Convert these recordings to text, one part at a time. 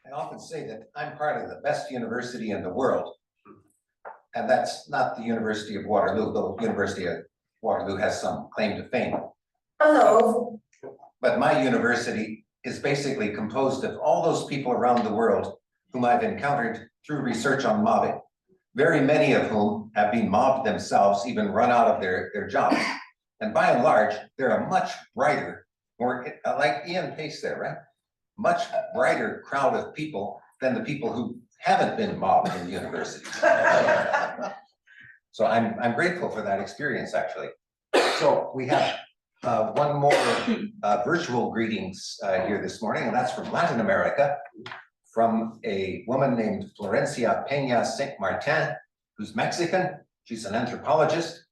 I often say that I'm part of the best university in the world. And that's not the University of Waterloo, though University of Waterloo has some claim to fame. Hello. But my university is basically composed of all those people around the world whom I've encountered through research on mobbing, very many of whom have been mobbed themselves, even run out of their jobs. And by and large, they're a much brighter, more like Ian Pace there, right? Much brighter crowd of people than the people who haven't been mobbed in universities. So I'm grateful for that experience, actually. So we have one more virtual greetings here this morning, and that's from Latin America, from a woman named Florencia Peña Saint Martin, who's Mexican. She's an anthropologist.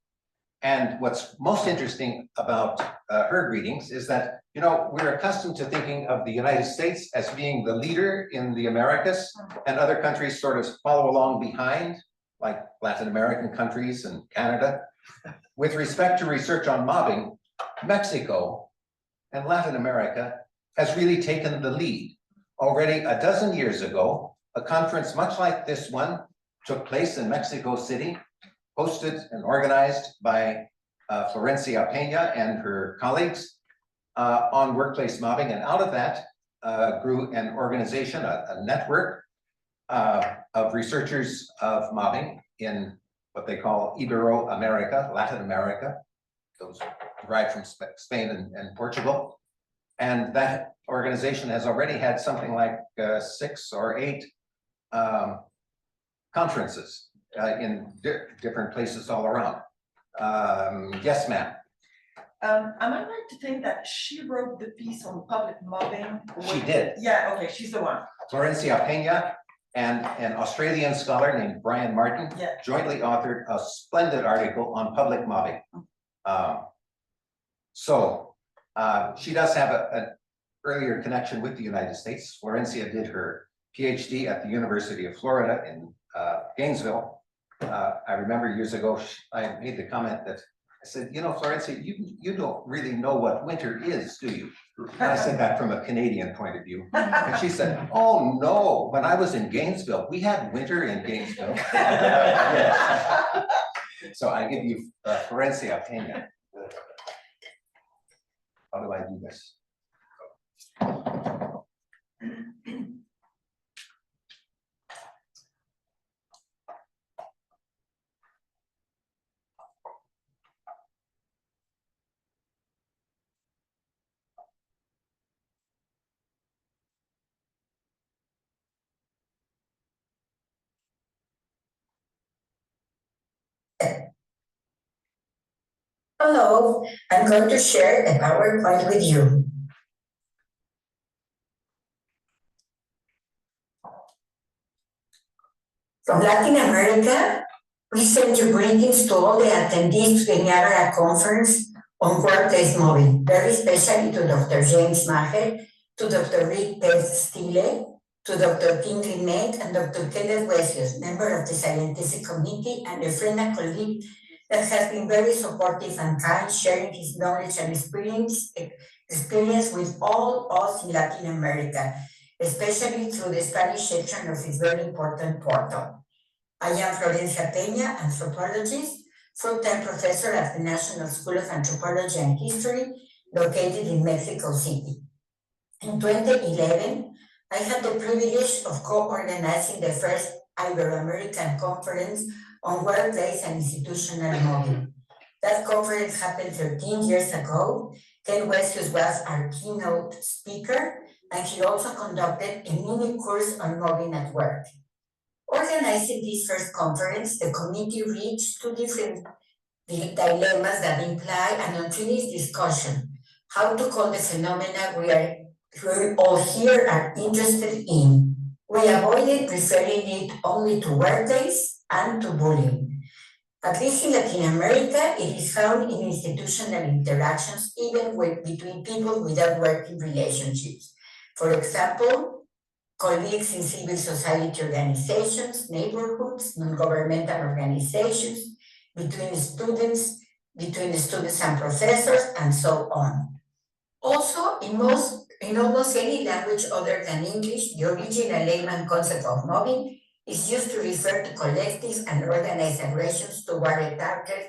And what's most interesting about her greetings is that, you know, we're accustomed to thinking of the United States as being the leader in the Americas, and other countries sort of follow along behind, like Latin American countries and Canada. With respect to research on mobbing, Mexico and Latin America has really taken the lead. Already a dozen years ago, a conference much like this one took place in Mexico City, hosted and organized by Florencia Peña and her colleagues on workplace mobbing. And out of that grew an organization, a network of researchers of mobbing in what they call Ibero-America, Latin America. Those derived from Spain and Portugal. And that organization has already had something like 6 or 8 conferences in different places all around. Yes, ma'am. Am I right to think that she wrote the piece on public mobbing? She did. Yeah, okay, she's the one. Florencia Peña and an Australian scholar named Brian Martin jointly authored a splendid article on public mobbing. She does have an earlier connection with the United States. Florencia did her PhD at the University of Florida in Gainesville. I remember years ago, I made the comment that I said, you know, Florencia, you don't really know what winter is, do you? And I said that from a Canadian point of view. And she said, oh no, when I was in Gainesville, we had winter in Gainesville. Yes. So I give you Florencia Peña. How do I do this? Hello, I'm going to share a PowerPoint with you. From Latin America, we send you greetings to all the attendees to the Niagara conference on workplace mobbing, very especially to Dr. James Maher, to Dr. Rick Stile, to Dr. Tim Rimet, and Dr. Kenneth Wesius, member of the scientific committee and a friend and colleague that has been very supportive and kind, sharing his knowledge and experience with all us in Latin America, especially through the Spanish section of his very important portal. I am Florencia Peña, anthropologist, full-time professor at the National School of Anthropology and History, located in Mexico City. In 2011, I had the privilege of co-organizing the first Ibero-American conference on workplace and institutional mobbing. That conference happened 13 years ago. Ken Wesius was our keynote speaker, and he also conducted a mini course on mobbing at work. Organizing this first conference, the committee reached 2 different dilemmas that imply an unfinished discussion: how to call the phenomena we all here are interested in. We avoided referring it only to workplace and to bullying. At least in Latin America, it is found in institutional interactions, even between people without working relationships. For example, colleagues in civil society organizations, neighborhoods, non-governmental organizations, between students and professors, and so on. Also, in most In almost any language other than English, the original layman concept of mobbing is used to refer to collective and organized aggressions toward attackers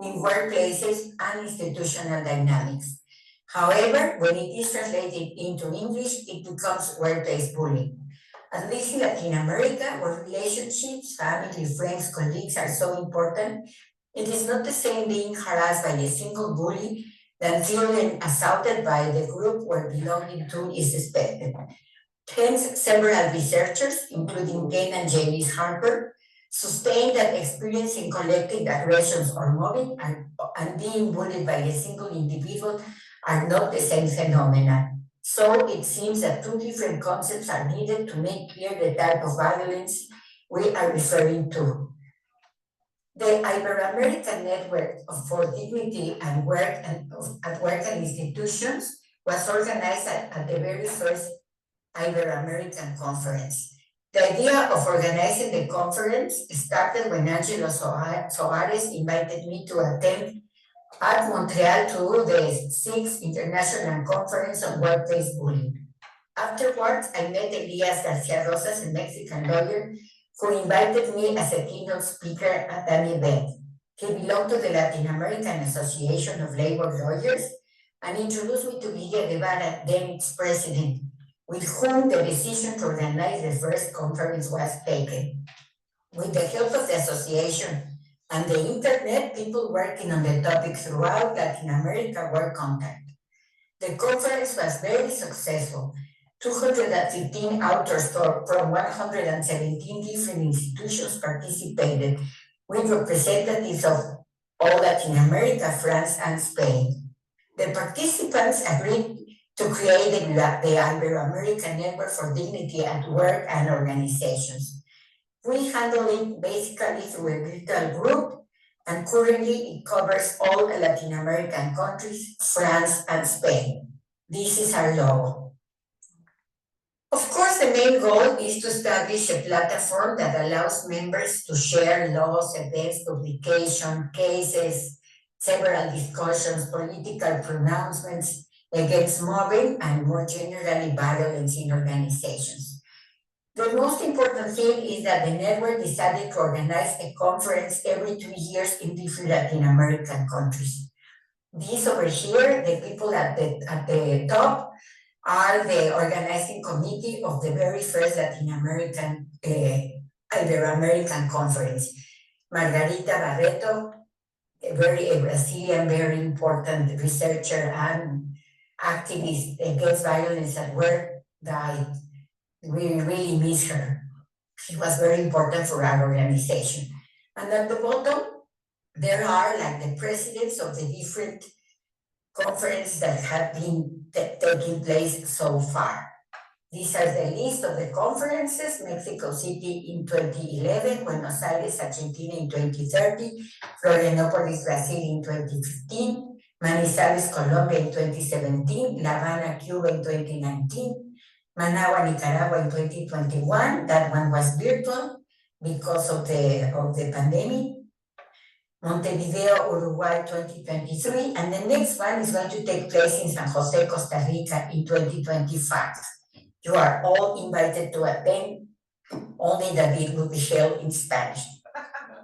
in workplaces and institutional dynamics. However, when it is translated into English, it becomes workplace bullying. At least in Latin America, where relationships, family, friends, colleagues are so important, it is not the same being harassed by a single bully than feeling assaulted by the group where belonging to is expected. Hence, several researchers, including Kane and Janice Harper, sustain that experiencing collective aggressions or mobbing and being bullied by a single individual are not the same phenomena. So it seems that two different concepts are needed to make clear the type of violence we are referring to. The Ibero-American Network for Dignity and Work at Work and Institutions was organized at the very first Ibero-American Conference. The idea of organizing the conference started when Angelo Soares invited me to attend at Montreal to the 6th International Conference on Workplace Bullying. Afterwards, I met Elias Garcia Rosas, a Mexican lawyer, who invited me as a keynote speaker at an event. He belonged to the Latin American Association of Labor Lawyers and introduced me to Miguel Guevara, then its president, with whom the decision to organize the first conference was taken. With the help of the association and the internet, people working on the topic throughout Latin America were contacted. The conference was very successful. 215 authors from 117 different institutions participated, with representatives of all Latin America, France, and Spain. The participants agreed to create the Ibero-American Network for Dignity at Work and Organizations. We handle it basically through a virtual group, and currently it covers all Latin American countries, France, and Spain. This is our logo. Of course, the main goal is to establish a platform that allows members to share laws, events, publication, cases, several discussions, political pronouncements against mobbing, and more generally violence in organizations. The most important thing is that the network decided to organize a conference every 2 years in different Latin American countries. These over here, the people at the top, are the organizing committee of the very first Latin American Ibero-American Conference. Margarita Barreto, a Brazilian, very important researcher and activist against violence at work, died. We really miss her. She was very important for our organization. And at the bottom, there are like the presidents of the different conferences that have been taking place so far. These are the list of the conferences: Mexico City in 2011, Buenos Aires, Argentina in 2030, Florianópolis, Brazil in 2015, Manizales, Colombia in 2017, La Habana, Cuba in 2019, Managua, Nicaragua in 2021. That one was virtual because of the pandemic. Montevideo, Uruguay 2023, and the next one is going to take place in San Jose, Costa Rica in 2025. You are all invited to attend, only that it will be held in Spanish.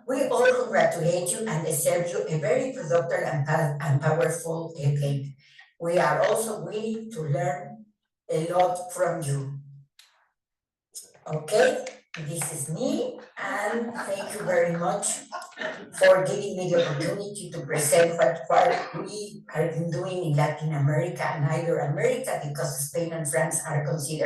We all congratulate you and deserve you a very productive and powerful event. We are also willing to learn a lot from you. Okay, this is me, and thank you very much for giving me the opportunity to present what we are doing in Latin America and Ibero-America, because Spain and France are considered